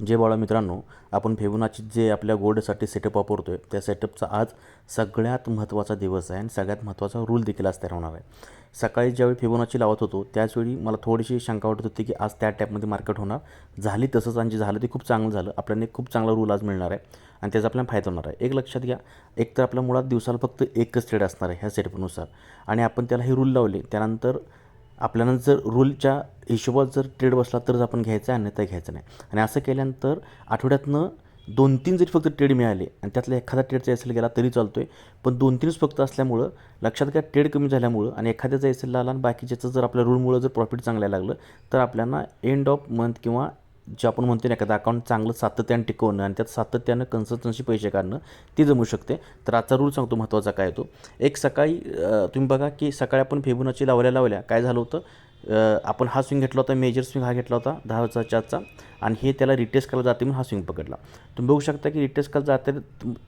जे बाळा मित्रांनो, आपण फिबोनाची जे आपल्या गोल्डसाठी सेटअप वापरतो आहे त्या सेटअपचा आज सगळ्यात महत्त्वाचा दिवस आहे आणि सगळ्यात महत्त्वाचा रूल देखील आज तयार होणार आहे. सकाळी ज्यावेळी फिबोनाची लावत होतो त्याचवेळी मला थोडीशी शंका वाटत होती की आज त्या टॅपमध्ये मार्केट होणार. झाली तसंच आणि जे झालं ते खूप चांगलं झालं. आपल्याला एक खूप चांगला रूल आज मिळणार आहे आणि त्याचा आपल्याला फायदा होणार आहे. एक लक्षात घ्या, एक तर आपल्या मुळात दिवसाला फक्त एकच ट्रेड असणार आहे ह्या सेटअपनुसार आणि आपण त्याला हे रूल लावले त्यानंतर आपल्याला जर रूलच्या हिशोबात जर ट्रेड बसला तरच आपण घ्यायचं आहे, अन्यथा घ्यायचं नाही. आणि असं केल्यानंतर आठवड्यातनं 2-3 जरी फक्त ट्रेड मिळाले आणि त्यातला एखादा ट्रेडचा एस एल गेला तरी चालतो आहे, पण 2-3च फक्त असल्यामुळं लक्षात घ्या ट्रेड कमी झाल्यामुळं आणि एखाद्याचा एस एल आला आणि बाकीच्याचं जर आपल्या रूलमुळं जर प्रॉफिट चांगलं लागलं तर आपल्याला एंड ऑफ मंथ किंवा जे आपण म्हणतो ना एखादं अकाउंट चांगलं सातत्यानं टिकवणं आणि त्यात सातत्यानं कन्सिस्टन्सी पैसे काढणं ती जमू शकते. तर आजचा रूल सांगतो महत्त्वाचा काय तो. एक सकाळी तुम्ही बघा की सकाळी आपण फिबोनाची लावल्या काय झालं होतं, आपण हा स्विंग घेतला होता, मेजर स्विंग हा घेतला होता 10चा 4चा आणि हे त्याला रिटेस्ट करायला जाते म्हणून हा स्विंग पकडला. तुम्ही बघू शकता की रिटेस्ट करायला जाते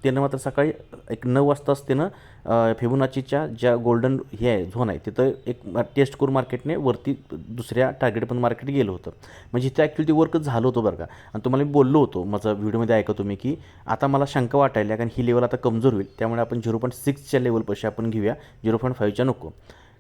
त्यानं मात्र सकाळी एक 9 वाजताच त्यानं फिबोनाचीच्या ज्या गोल्डन हे आहे झोन आहे तिथं एक टेस्ट करून मार्केटने वरती दुसऱ्या टार्गेटपर्यंत मार्केट गेलं होतं. म्हणजे इथं ॲक्च्युली ते वर्कच झालं होतं बरं का. आणि तुम्हाला मी बोललो होतो माझा व्हिडिओमध्ये ऐका तुम्ही की आता मला शंका वाटायला कारण ही लेवल आता कमजोर होईल त्यामुळे आपण 0.6च्या लेवलपाशी आपण घेऊया, 0.5च्या नको.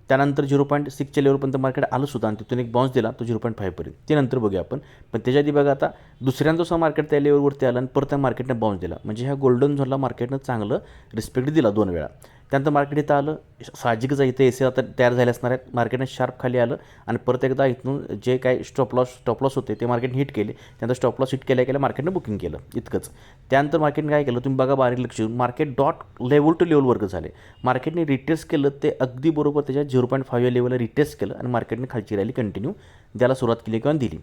त्यानंतर 0.6च्या लेवलपर्यंत मार्केट आलं सुद्धा आणि तिथून एक बाउन्स दिला तो 0.5पर्यंत, ते नंतर बघूया आपण. पण त्याच्या आधी बघा आता दुसऱ्यांदा सुद्धा मार्केट त्या लेवलवरती आलं आणि परत त्या मार्केटने बाउन्स दिला. म्हणजे ह्या गोल्डन झोनला मार्केटनं चांगलं रिस्पेक्ट दिला 2 वेळा. त्यानंतर मार्केट इथं आलं, साहजिकच आहे इथं एसी आता तयार झाले असणार आहेत. मार्केटने शार्प खाली आलं आणि परत एकदा इथून जे काही स्टॉप लॉस होते ते मार्केटने हिट केले. त्यानंतर स्टॉप लॉस हिट केल्या मार्केटनं बुकिंग केलं इतकंच. त्यानंतर मार्केटने काय केलं तुम्ही बघा बारीक लक्ष देऊन, market dot level to level work झाले. मार्केटने रिटेस्ट केलं ते अगदी बरोबर त्याच्या 0.5 या लेवलला रिटेस्ट केलं आणि मार्केटने खालची रॅली कंटिन्यू द्यायला सुरुवात केली किंवा दिली.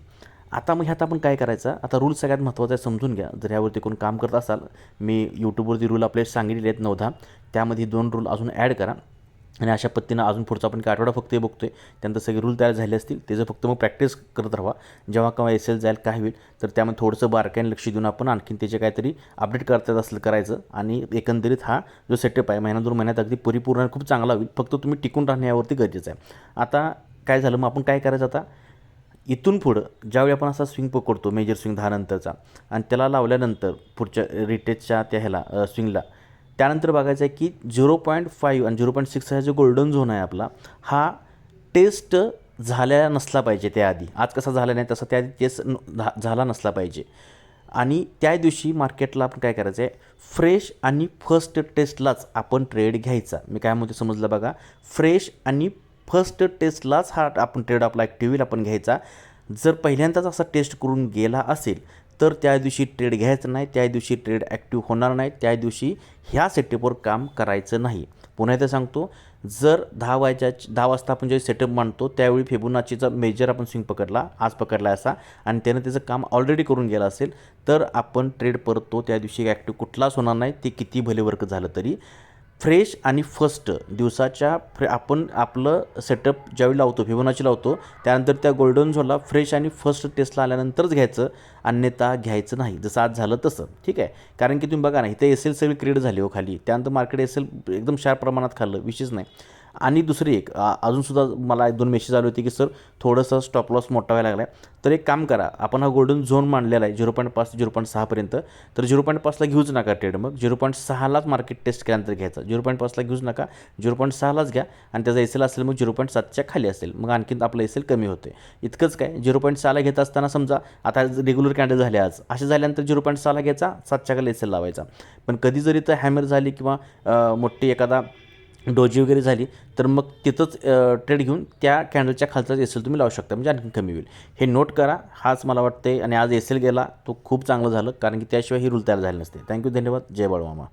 आता मग ह्यात आपण काय करायचं, आता रूल सगळ्यात महत्त्वाचा आहे समजून घ्या. जर ह्यावरती कोण काम करत असाल, मी यूट्यूबवरती रूल आपले सांगितले आहेत 9-10, त्यामध्ये 2 रूल अजून ॲड करा आणि अशा पद्धतीनं अजून पुढचा आपण काय आठवडा फक्त हे बघतो आहे. त्यानंतर सगळे रूल तयार झाले असतील त्याचं फक्त मग प्रॅक्टिस करत राहा. जेव्हा केव्हा एस एल जाईल काय होईल तर त्यामध्ये थोडंसं बारकाईने लक्ष देऊन आपण आणखीन त्याचे काहीतरी अपडेट करता येत असलं करायचं. आणि एकंदरीत हा जो सेटअप आहे महिना 2 महिन्यात अगदी परिपूर्ण खूप चांगला होईल. फक्त तुम्ही टिकून राहणं यावरती गरजेचं आहे. आता काय झालं मग आपण काय करायचं, आता इथून पुढं ज्यावेळी आपण असा स्विंग पकडतो मेजर स्विंग 10 नंतरचा आणि त्याला लावल्यानंतर पुढच्या रिटेस्टच्या त्या ह्याला स्विंगला, त्यानंतर बघायचं आहे की 0.5 आणि 0.6 हा जो गोल्डन झोन आहे आपला, हा टेस्ट झाला नसला पाहिजे त्याआधी. आज कसा झाला नाही तसा त्याआधी टेस्ट झाला नसला पाहिजे. आणि त्या दिवशी मार्केटला आपण काय करायचं आहे, फ्रेश आणि फर्स्ट टेस्टलाच आपण ट्रेड घ्यायचा. मी काय म्हणतो समजलं बघा, फ्रेश आणि फर्स्ट टेस्टलाच हा आपण ट्रेड आपला ॲक्टिव्ह आपण घ्यायचा. जर पहिल्यांदाच असा टेस्ट करून गेला असेल तर त्या दिवशी ट्रेड घ्यायचं नाही, त्या दिवशी ट्रेड ॲक्टिव्ह होणार नाही, त्या दिवशी ह्या सेटअपवर काम करायचं नाही. पुन्हा एकदा सांगतो, जर 10 वाजता आपण जे सेटअप मांडतो त्यावेळी फिबोनाचीचा मेजर आपण स्विंग पकडला, आज पकडला असा आणि त्यानं त्याचं काम ऑलरेडी करून गेलं असेल तर आपण ट्रेड परततो त्या दिवशी ॲक्टिव्ह कुठलाच होणार नाही, ते किती भले वर्क झालं तरी. फ्रेश आणि फर्स्ट दिवसाच्या आपण आपलं सेटअप ज्यावेळी लावतो फिबोनाची लावतो त्यानंतर त्या गोल्डन झोनला फ्रेश आणि फर्स्ट टेस्टला आल्यानंतरच घ्यायचं, अन्यथा घ्यायचं नाही. जसं आज झालं तसं, ठीक आहे. कारण की तुम्ही बघा ना इथे एस एल सगळी क्रिएट झाली हो खाली, त्यानंतर मार्केट एस एल एकदम शार्प प्रमाणात खाल्लं, विशेष नाही. आणि दुसरी एक अजूनसुद्धा मला 1-2 मेसेज आले होते की सर थोडंसं स्टॉप लॉस मोठा व्हायला लागला आहे. तर एक काम करा, आपण हा गोल्डन झोन मांडलेला आहे 0.5 ते 0.6पर्यंत, तर 0.5ला घेऊच नका ट्रेड. मग 0.6लाच मार्केट टेस्ट केल्यानंतर घ्यायचा. 0.5ला घेऊच नका, 0.6लाच घ्या आणि त्याचा एस एल असेल मग 0.7च्या खाली असेल, मग आणखीन आपलं एस एल कमी होते. इतकंच काय, 0.6ला घेत असताना समजा आता रेग्युलर कॅन्डल झाले आज, असे झाल्यानंतर 0.6ला घ्यायचा, 7च्या खाली एस एल लावायचा. पण कधी जरी तर हॅमर झाली किंवा मोठी एखादा डोजी वगैरे झाली तर मग तिथंच ट्रेड घेऊन त्या कॅन्डलच्या खालचाच एस एल तुम्ही लावू शकता, म्हणजे आणखी कमी होईल. हे नोट करा, हाच मला वाटते. आणि आज एस एल गेला तो खूप चांगलं झालं कारण की त्याशिवाय ही रूल तयार झाले नसते. थँक्यू, धन्यवाद. जय बाळूमामा.